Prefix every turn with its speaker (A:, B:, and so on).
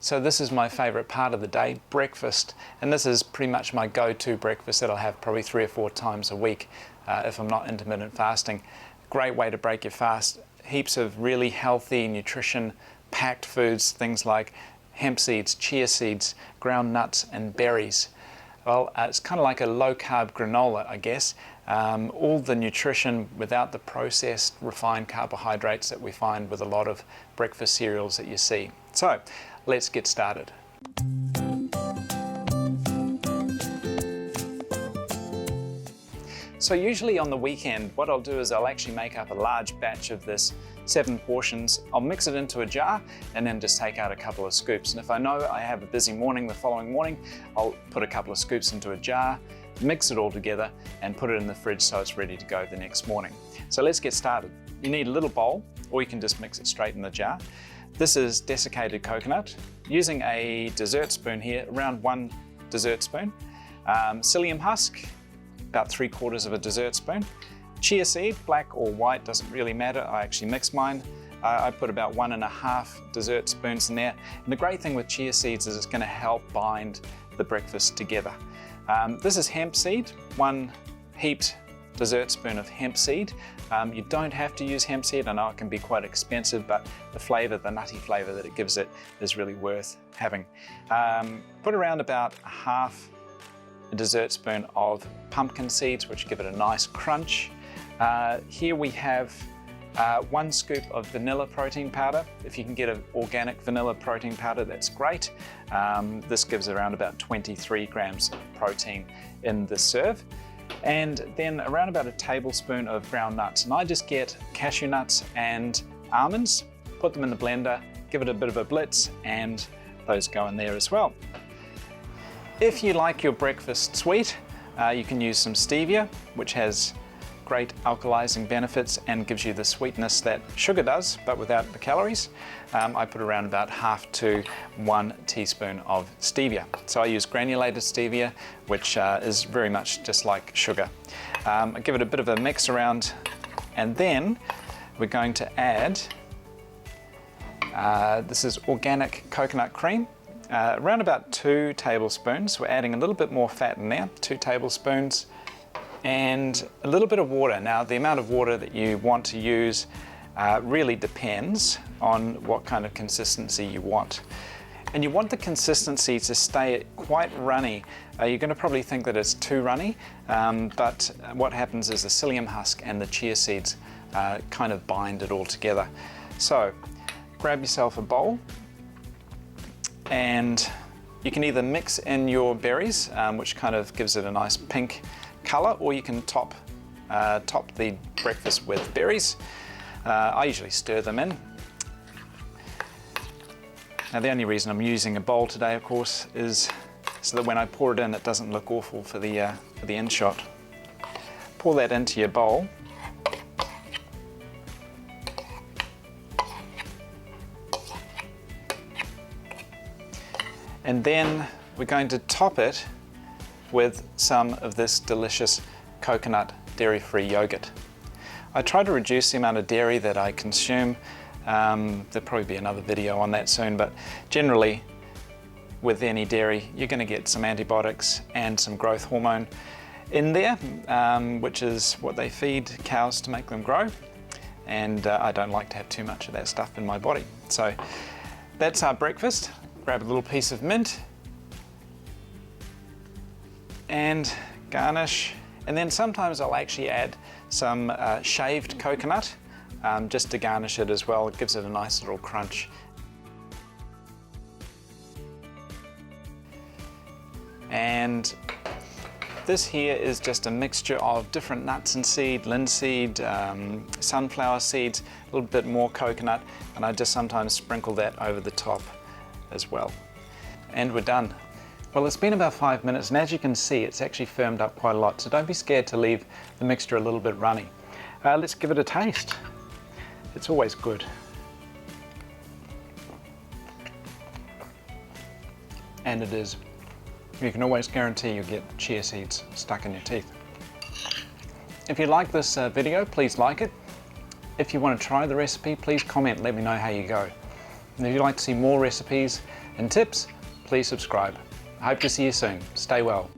A: So this is my favorite part of the day, breakfast, and this is pretty much my go-to breakfast that I'll have probably 3 or 4 times a week if I'm not intermittent fasting. Great way to break your fast. Heaps of really healthy, nutrition-packed foods, things like hemp seeds, chia seeds, ground nuts and berries. Well, it's kind of like a low-carb granola, I guess. All the nutrition without the processed, refined carbohydrates that we find with a lot of breakfast cereals that you see. So, let's get started. So usually on the weekend, what I'll do is I'll actually make up a large batch of this, 7 portions. I'll mix it into a jar and then just take out a couple of scoops. And if I know I have a busy morning the following morning, I'll put a couple of scoops into a jar, mix it all together and put it in the fridge so it's ready to go the next morning. So let's get started. You need a little bowl, or you can just mix it straight in the jar. This is desiccated coconut. Using a dessert spoon here, around 1 dessert spoon. Psyllium husk, about 3/4 of a dessert spoon. Chia seed, black or white, doesn't really matter. I actually mix mine. I put about 1.5 dessert spoons in there. And the great thing with chia seeds is it's going to help bind the breakfast together. This is hemp seed, 1 heaped dessert spoon of hemp seed. You don't have to use hemp seed. I know it can be quite expensive, but the flavor, the nutty flavor that it gives it is really worth having. Put around about 1/2 a dessert spoon of pumpkin seeds, which give it a nice crunch. Here we have 1 scoop of vanilla protein powder. If you can get an organic vanilla protein powder, that's great. This gives around about 23 grams of protein in this serve. And then around about a tablespoon of ground nuts. And I just get cashew nuts and almonds, put them in the blender, give it a bit of a blitz, and those go in there as well. If you like your breakfast sweet, you can use some stevia, which has great alkalizing benefits and gives you the sweetness that sugar does, but without the calories. I put around about 1/2 to 1 teaspoon of stevia. So I use granulated stevia, which is very much just like sugar. I give it a bit of a mix around, and then we're going to add, this is organic coconut cream, around about 2 tablespoons. We're adding a little bit more fat in there, 2 tablespoons. And a little bit of water. Now, the amount of water that you want to use really depends on what kind of consistency you want. And you want the consistency to stay quite runny. You're going to probably think that it's too runny, but what happens is the psyllium husk and the chia seeds kind of bind it all together. So, grab yourself a bowl, and you can either mix in your berries, which kind of gives it a nice pink color, or you can top the breakfast with berries. I usually stir them in. Now, the only reason I'm using a bowl today, of course, is so that when I pour it in, it doesn't look awful for the end shot. Pour that into your bowl. And then we're going to top it with some of this delicious coconut dairy-free yogurt. I try to reduce the amount of dairy that I consume. There'll probably be another video on that soon, but generally with any dairy you're going to get some antibiotics and some growth hormone in there, which is what they feed cows to make them grow, and I don't like to have too much of that stuff in my body. So that's our breakfast. Grab a little piece of mint and garnish, and then sometimes I'll actually add some shaved coconut just to garnish it as well. It gives it a nice little crunch. And this here is just a mixture of different nuts and seed, linseed, sunflower seeds, a little bit more coconut, and I just sometimes sprinkle that over the top as well. And we're done. Well, it's been about 5 minutes, and as you can see, it's actually firmed up quite a lot, so don't be scared to leave the mixture a little bit runny. Let's give it a taste. It's always good. And it is. You can always guarantee you'll get chia seeds stuck in your teeth. If you like this video, please like it. If you want to try the recipe, please comment, let me know how you go. And if you'd like to see more recipes, and tips, please subscribe. I hope to see you soon. Stay well.